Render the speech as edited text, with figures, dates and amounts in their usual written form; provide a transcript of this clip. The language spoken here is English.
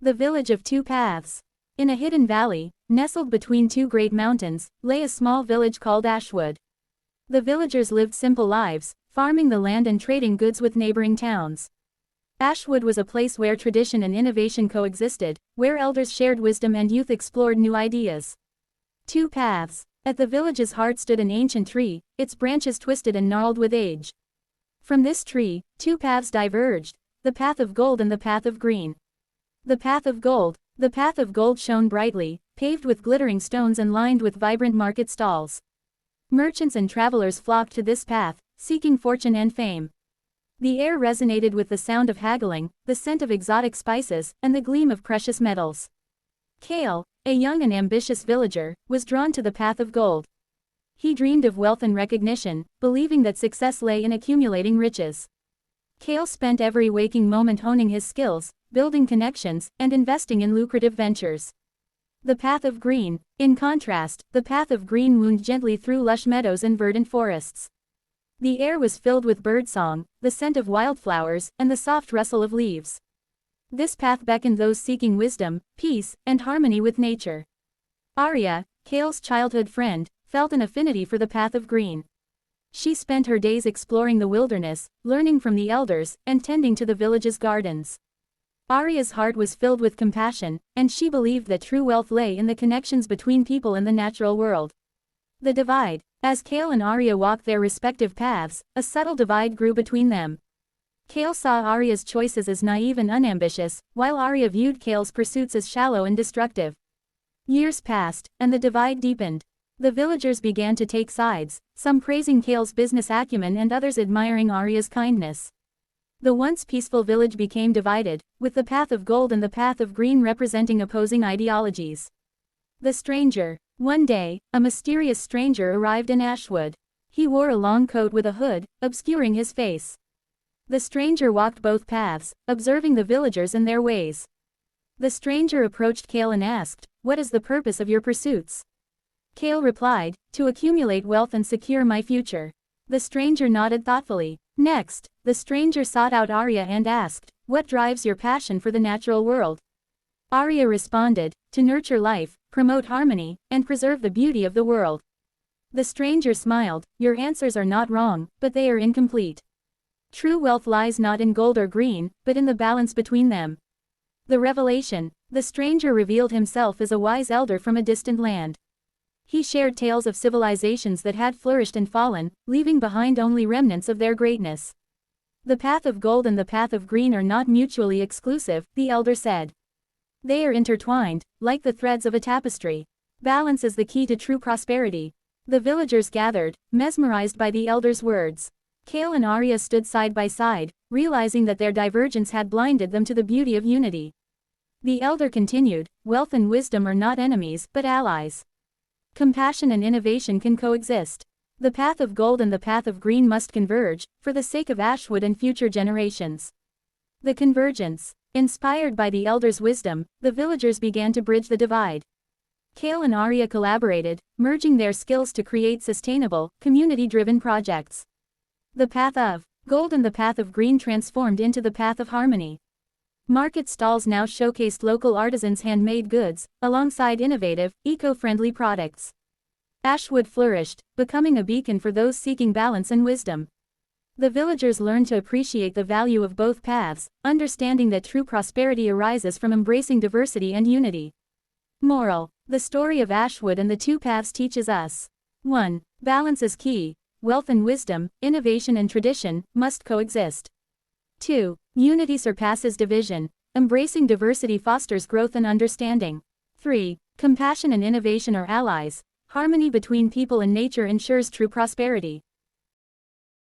The village of two paths. In a hidden valley, nestled between two great mountains, lay a small village called Ashwood. The villagers lived simple lives, farming the land and trading goods with neighboring towns. Ashwood was a place where tradition and innovation coexisted, where elders shared wisdom and youth explored new ideas. Two paths. At the village's heart stood an ancient tree, its branches twisted and gnarled with age. From this tree, two paths diverged, the path of gold and the path of green. The path of gold. The path of gold shone brightly, paved with glittering stones and lined with vibrant market stalls. Merchants and travelers flocked to this path, seeking fortune and fame. The air resonated with the sound of haggling, the scent of exotic spices, and the gleam of precious metals. Kale, a young and ambitious villager, was drawn to the path of gold. He dreamed of wealth and recognition, believing that success lay in accumulating riches. Kale spent every waking moment honing his skills, building connections, and investing in lucrative ventures. The path of green. In contrast, the path of green wound gently through lush meadows and verdant forests. The air was filled with birdsong, the scent of wildflowers, and the soft rustle of leaves. This path beckoned those seeking wisdom, peace, and harmony with nature. Arya, Kale's childhood friend, felt an affinity for the path of green. She spent her days exploring the wilderness, learning from the elders, and tending to the village's gardens. Arya's heart was filled with compassion, and she believed that true wealth lay in the connections between people and the natural world. The divide. As Kale and Arya walked their respective paths, a subtle divide grew between them. Kale saw Arya's choices as naive and unambitious, while Arya viewed Kale's pursuits as shallow and destructive. Years passed, and the divide deepened. The villagers began to take sides, some praising Kale's business acumen and others admiring Arya's kindness. The once peaceful village became divided, with the path of gold and the path of green representing opposing ideologies. The stranger. One day, a mysterious stranger arrived in Ashwood. He wore a long coat with a hood, obscuring his face. The stranger walked both paths, observing the villagers and their ways. The stranger approached Kale and asked, "What is the purpose of your pursuits?" Kale replied, "To accumulate wealth and secure my future." The stranger nodded thoughtfully. Next, the stranger sought out Arya and asked, "What drives your passion for the natural world?" Arya responded, "To nurture life, promote harmony, and preserve the beauty of the world." The stranger smiled, "Your answers are not wrong, but they are incomplete. True wealth lies not in gold or green, but in the balance between them." The revelation. The stranger revealed himself as a wise elder from a distant land. He shared tales of civilizations that had flourished and fallen, leaving behind only remnants of their greatness. The path of gold and the path of green are not mutually exclusive, the elder said. They are intertwined, like the threads of a tapestry. Balance is the key to true prosperity. The villagers gathered, mesmerized by the elder's words. Kale and Arya stood side by side, realizing that their divergence had blinded them to the beauty of unity. The elder continued, "Wealth and wisdom are not enemies, but allies. Compassion and innovation can coexist. The path of gold and the path of green must converge, for the sake of Ashwood and future generations." The convergence. Inspired by the elder's wisdom, the villagers began to bridge the divide. Kale and Arya collaborated, merging their skills to create sustainable, community-driven projects. The path of gold and the path of green transformed into the path of harmony. Market stalls now showcased local artisans' handmade goods, alongside innovative, eco-friendly products. Ashwood flourished, becoming a beacon for those seeking balance and wisdom. The villagers learned to appreciate the value of both paths, understanding that true prosperity arises from embracing diversity and unity. Moral. The story of Ashwood and the two paths teaches us. 1. Balance is key. Wealth and wisdom, innovation and tradition, must coexist. 2. Unity surpasses division. Embracing diversity fosters growth and understanding. 3. Compassion and innovation are allies. Harmony between people and nature ensures true prosperity.